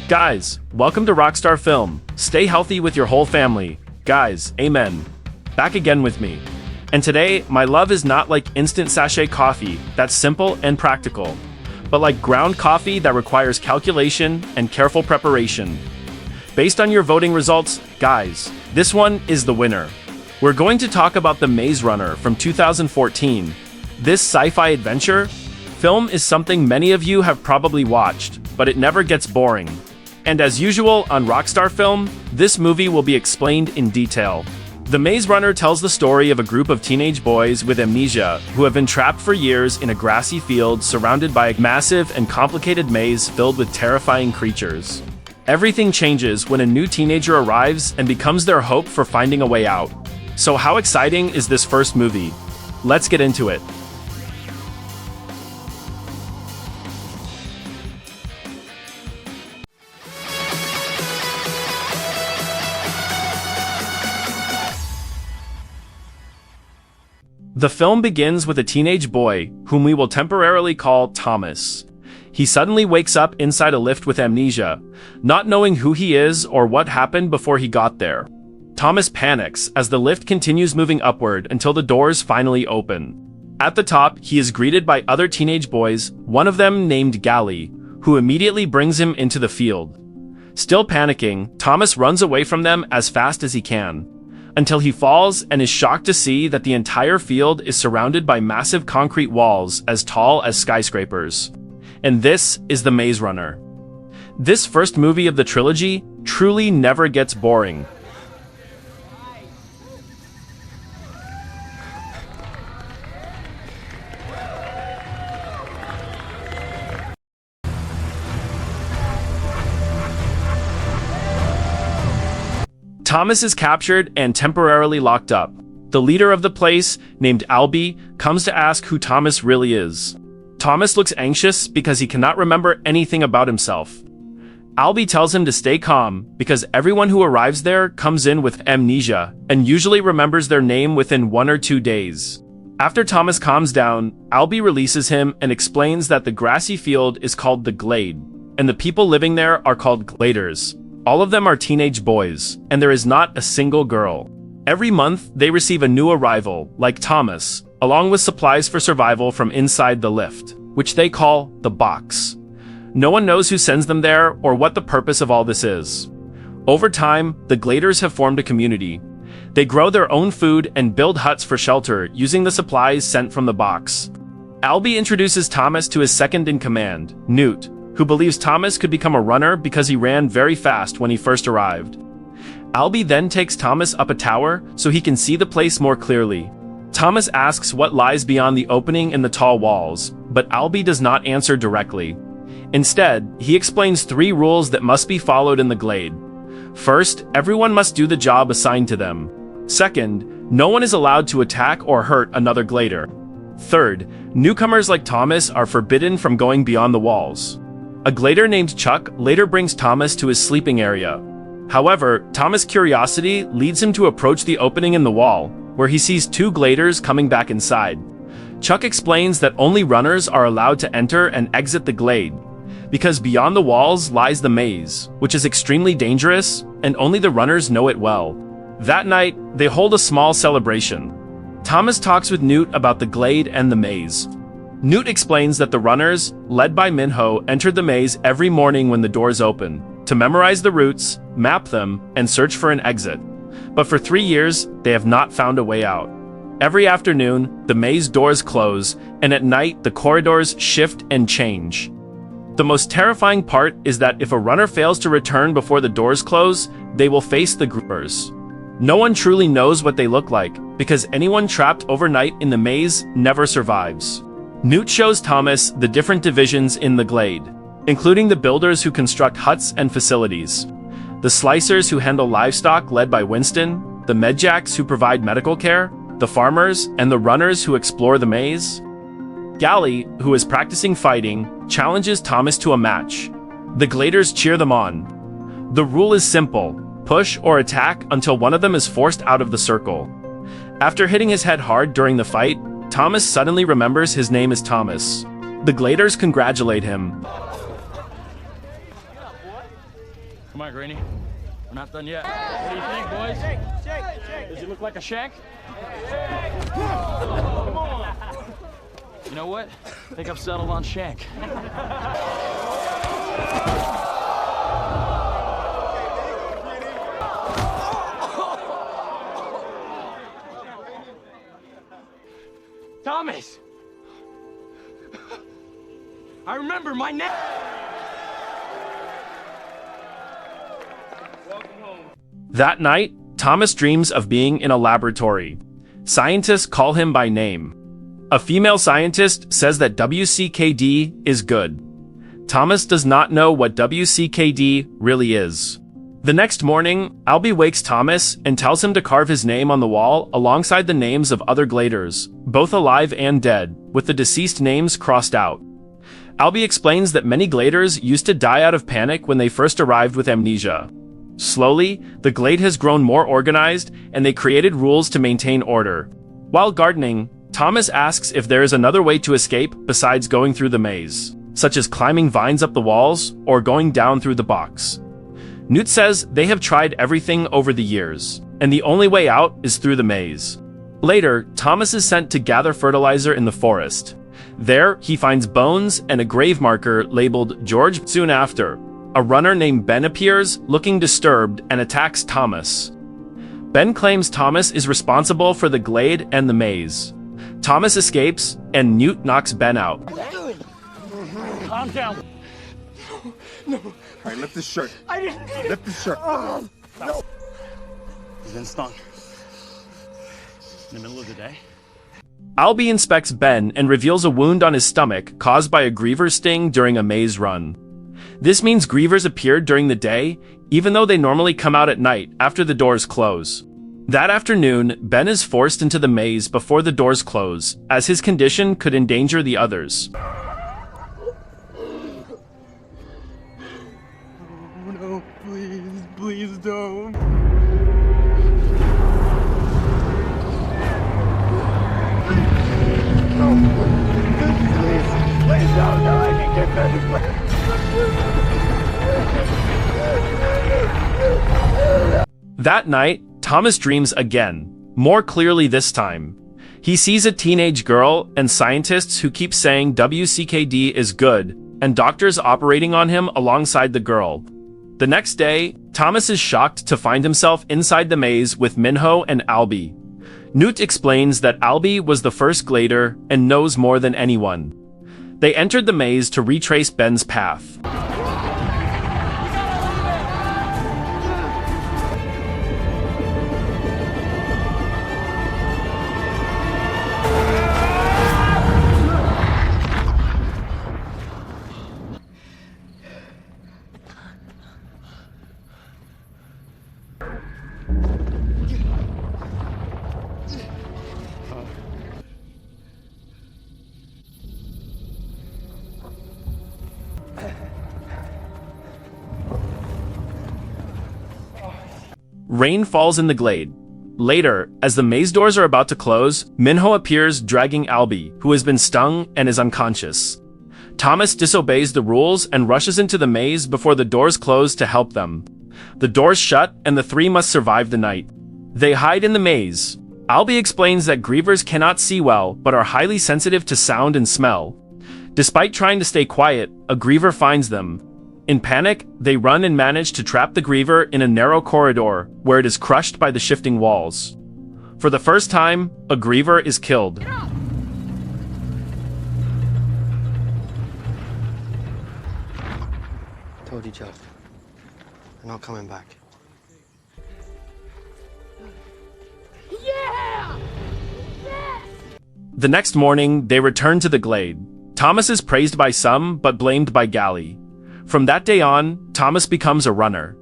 Guys, welcome to Rockstar Film. Stay healthy with your whole family. Guys, amen. Back again with me. And today, my love is not like instant sachet coffee that's simple and practical, but like ground coffee that requires calculation and careful preparation. Based on your voting results, guys, this one is the winner. We're going to talk about The Maze Runner from 2014. This sci-fi adventure film is something many of you have probably watched, but it never gets boring. And as usual on Rockstar Film, this movie will be explained in detail. The Maze Runner tells the story of a group of teenage boys with amnesia who have been trapped for years in a grassy field surrounded by a massive and complicated maze filled with terrifying creatures. Everything changes when a new teenager arrives and becomes their hope for finding a way out. So how exciting is this first movie? Let's get into it. The film begins with a teenage boy, whom we will temporarily call Thomas. He suddenly wakes up inside a lift with amnesia, not knowing who he is or what happened before he got there. Thomas panics as the lift continues moving upward until the doors finally open. At the top, he is greeted by other teenage boys, one of them named Glade, who immediately brings him into the field. Still panicking, Thomas runs away from them as fast as he can, until he falls and is shocked to see that the entire field is surrounded by massive concrete walls as tall as skyscrapers. And this is The Maze Runner. This first movie of the trilogy truly never gets boring. Thomas is captured and temporarily locked up. The leader of the place, named Albie, comes to ask who Thomas really is. Thomas looks anxious because he cannot remember anything about himself. Albie tells him to stay calm because everyone who arrives there comes in with amnesia and usually remembers their name within 1 or 2 days. After Thomas calms down, Albie releases him and explains that the grassy field is called the Glade, and the people living there are called Gladers. All of them are teenage boys, and there is not a single girl. Every month, they receive a new arrival, like Thomas, along with supplies for survival from inside the lift, which they call the box. No one knows who sends them there or what the purpose of all this is. Over time, the Gladers have formed a community. They grow their own food and build huts for shelter using the supplies sent from the box. Albie introduces Thomas to his second-in-command, Newt, who believes Thomas could become a runner because he ran very fast when he first arrived. Albie then takes Thomas up a tower so he can see the place more clearly. Thomas asks what lies beyond the opening in the tall walls, but Albie does not answer directly. Instead, he explains 3 rules that must be followed in the Glade. First, everyone must do the job assigned to them. Second, no one is allowed to attack or hurt another Glader. Third, newcomers like Thomas are forbidden from going beyond the walls. A Glader named Chuck later brings Thomas to his sleeping area. However, Thomas' curiosity leads him to approach the opening in the wall, where he sees 2 Gladers coming back inside. Chuck explains that only runners are allowed to enter and exit the Glade, because beyond the walls lies the maze, which is extremely dangerous, and only the runners know it well. That night, they hold a small celebration. Thomas talks with Newt about the Glade and the maze. Newt explains that the runners, led by Minho, entered the maze every morning when the doors open, to memorize the routes, map them, and search for an exit. But for 3 years, they have not found a way out. Every afternoon, the maze doors close, and at night, the corridors shift and change. The most terrifying part is that if a runner fails to return before the doors close, they will face the Grievers. No one truly knows what they look like, because anyone trapped overnight in the maze never survives. Newt shows Thomas the different divisions in the Glade, including the builders who construct huts and facilities, the slicers who handle livestock led by Winston, the medjacks who provide medical care, the farmers, and the runners who explore the maze. Gally, who is practicing fighting, challenges Thomas to a match. The Gladers cheer them on. The rule is simple: push or attack until one of them is forced out of the circle. After hitting his head hard during the fight, Thomas suddenly remembers his name is Thomas. The Gladers congratulate him. Come on, Greenie. We're not done yet. What do you think, boys? Shake. Does he look like a shank? Come on. You know what? I think I've settled on shank. Thomas! I remember my name! That night, Thomas dreams of being in a laboratory. Scientists call him by name. A female scientist says that WCKD is good. Thomas does not know what WCKD really is. The next morning, Albie wakes Thomas and tells him to carve his name on the wall alongside the names of other Gladers, both alive and dead, with the deceased names crossed out. Albie explains that many Gladers used to die out of panic when they first arrived with amnesia. Slowly, the Glade has grown more organized, and they created rules to maintain order. While gardening, Thomas asks if there is another way to escape besides going through the maze, such as climbing vines up the walls or going down through the box. Newt says they have tried everything over the years, and the only way out is through the maze. Later, Thomas is sent to gather fertilizer in the forest. There, he finds bones and a grave marker labeled George. Soon after, a runner named Ben appears, looking disturbed, and attacks Thomas. Ben claims Thomas is responsible for the Glade and the maze. Thomas escapes, and Newt knocks Ben out. Calm down. No. All right, lift the shirt. I didn't mean it. Lift the shirt. No. He's been stung. In the middle of the day. Albie inspects Ben and reveals a wound on his stomach caused by a Griever sting during a maze run. This means Grievers appeared during the day, even though they normally come out at night after the doors close. That afternoon, Ben is forced into the maze before the doors close, as his condition could endanger the others. Oh no, please don't. Please don't, I can get better. That night, Thomas dreams again, more clearly this time. He sees a teenage girl and scientists who keep saying WCKD is good, and doctors operating on him alongside the girl. The next day, Thomas is shocked to find himself inside the maze with Minho and Albie. Newt explains that Albie was the first Glader and knows more than anyone. They entered the maze to retrace Ben's path. Rain falls in the Glade. Later, as the maze doors are about to close, Minho appears dragging Albie, who has been stung and is unconscious. Thomas disobeys the rules and rushes into the maze before the doors close to help them. The doors shut and the three must survive the night. They hide in the maze. Albie explains that Grievers cannot see well but are highly sensitive to sound and smell. Despite trying to stay quiet, a Griever finds them. In panic, they run and manage to trap the Griever in a narrow corridor, where it is crushed by the shifting walls. For the first time, a Griever is killed. Told you, Jeff. They're not coming back. Yeah! Yes! The next morning, they return to the Glade. Thomas is praised by some, but blamed by Gally. From that day on, Thomas becomes a runner.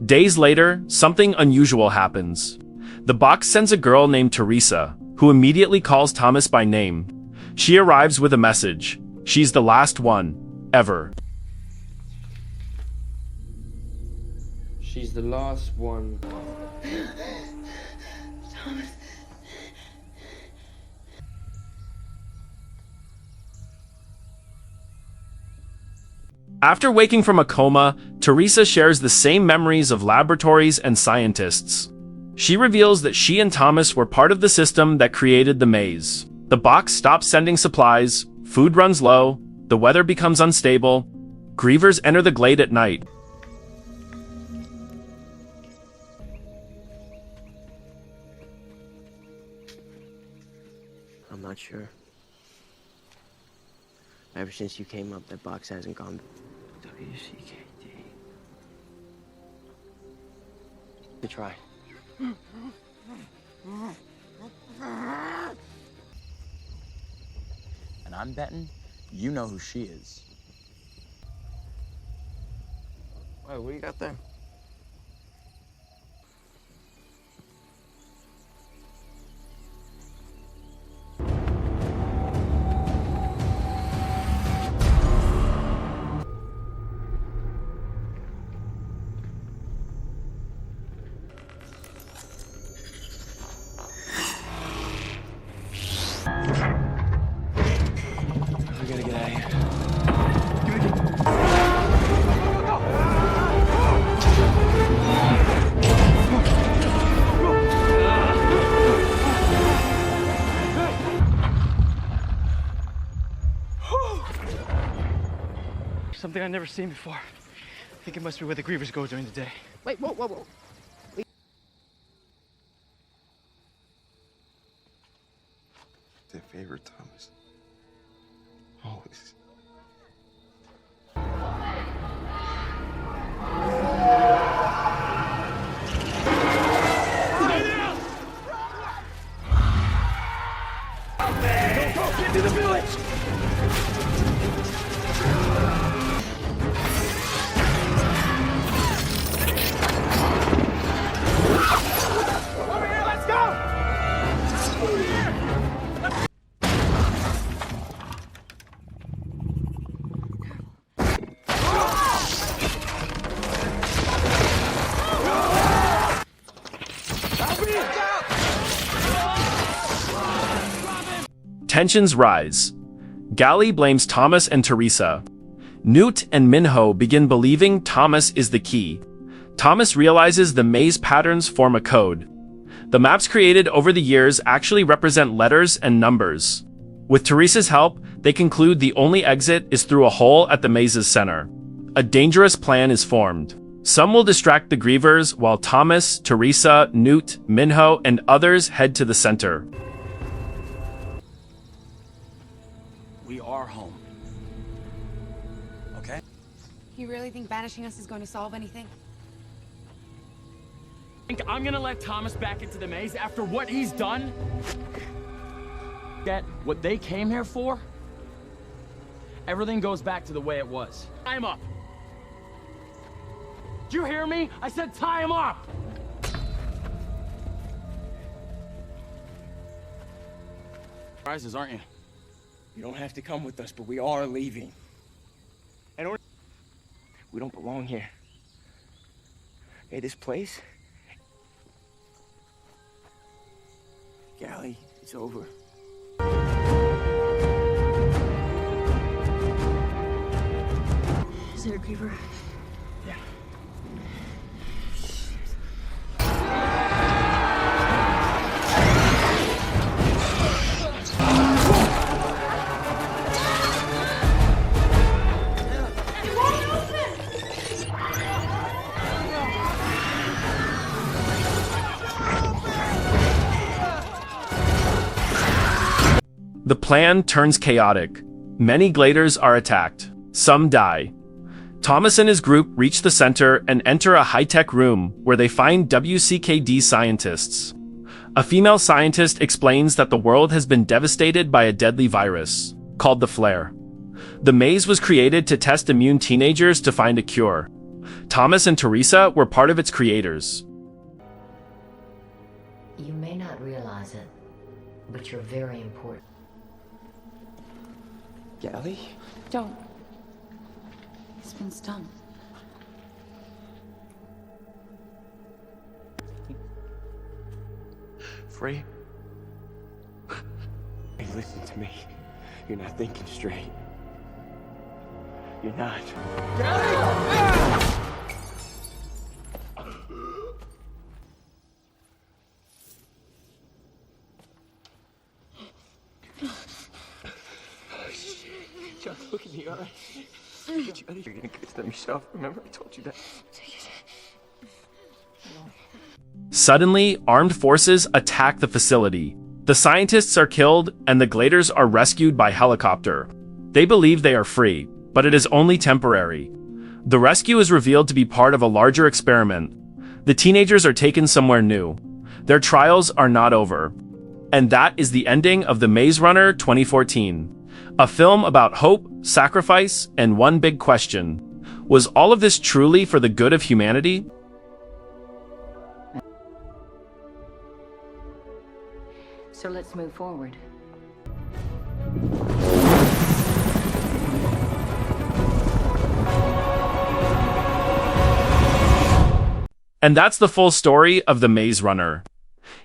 Days later, something unusual happens. The box sends a girl named Teresa, who immediately calls Thomas by name. She arrives with a message. She's the last one, ever. She's the last one. Thomas. After waking from a coma, Teresa shares the same memories of laboratories and scientists. She reveals that she and Thomas were part of the system that created the maze. The box stops sending supplies, food runs low, the weather becomes unstable. Grievers enter the Glade at night. I'm not sure. Ever since you came up, that box hasn't gone. WCKD. To try. And I'm betting you know who she is. Wait, what do you got there? We gotta get out of here. Something I've never seen before. I think it must be where the Grievers go during the day. Wait, whoa. Their favorite, Thomas. Always. Get to the village! Over here, let's go! Over here! Tensions rise. Glade blames Thomas and Teresa. Newt and Minho begin believing Thomas is the key. Thomas realizes the maze patterns form a code. The maps created over the years actually represent letters and numbers. With Teresa's help, they conclude the only exit is through a hole at the maze's center. A dangerous plan is formed. Some will distract the Grievers while Thomas, Teresa, Newt, Minho, and others head to the center. We are home. Okay? You really think banishing us is going to solve anything? Think I'm gonna let Thomas back into the maze after what he's done? Get what they came here for? Everything goes back to the way it was. Tie him up. Did you hear me? I said tie him up! Surprises, aren't you? You don't have to come with us, but we are leaving. And we don't belong here. Hey, this place? Gally, it's over. Is it a Griever? Yeah. The plan turns chaotic. Many Gladers are attacked. Some die. Thomas and his group reach the center and enter a high-tech room where they find WCKD scientists. A female scientist explains that the world has been devastated by a deadly virus, called the flare. The maze was created to test immune teenagers to find a cure. Thomas and Teresa were part of its creators. You may not realize it, but you're very important. Gally? Don't. He's been stung. Free? Hey, listen to me. You're not thinking straight. You're not. John, look at me, all right? You're gonna kiss them yourself. Remember, I told you that. Suddenly, armed forces attack the facility. The scientists are killed, and the Gladers are rescued by helicopter. They believe they are free, but it is only temporary. The rescue is revealed to be part of a larger experiment. The teenagers are taken somewhere new. Their trials are not over. And that is the ending of The Maze Runner 2014. A film about hope, sacrifice, and one big question. Was all of this truly for the good of humanity? So let's move forward. And that's the full story of The Maze Runner.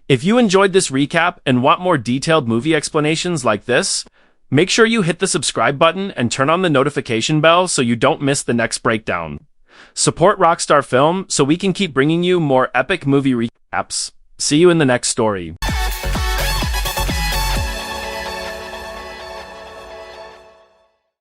If you enjoyed this recap and want more detailed movie explanations like this, make sure you hit the subscribe button and turn on the notification bell so you don't miss the next breakdown. Support Rockstar Film so we can keep bringing you more epic movie recaps. See you in the next story.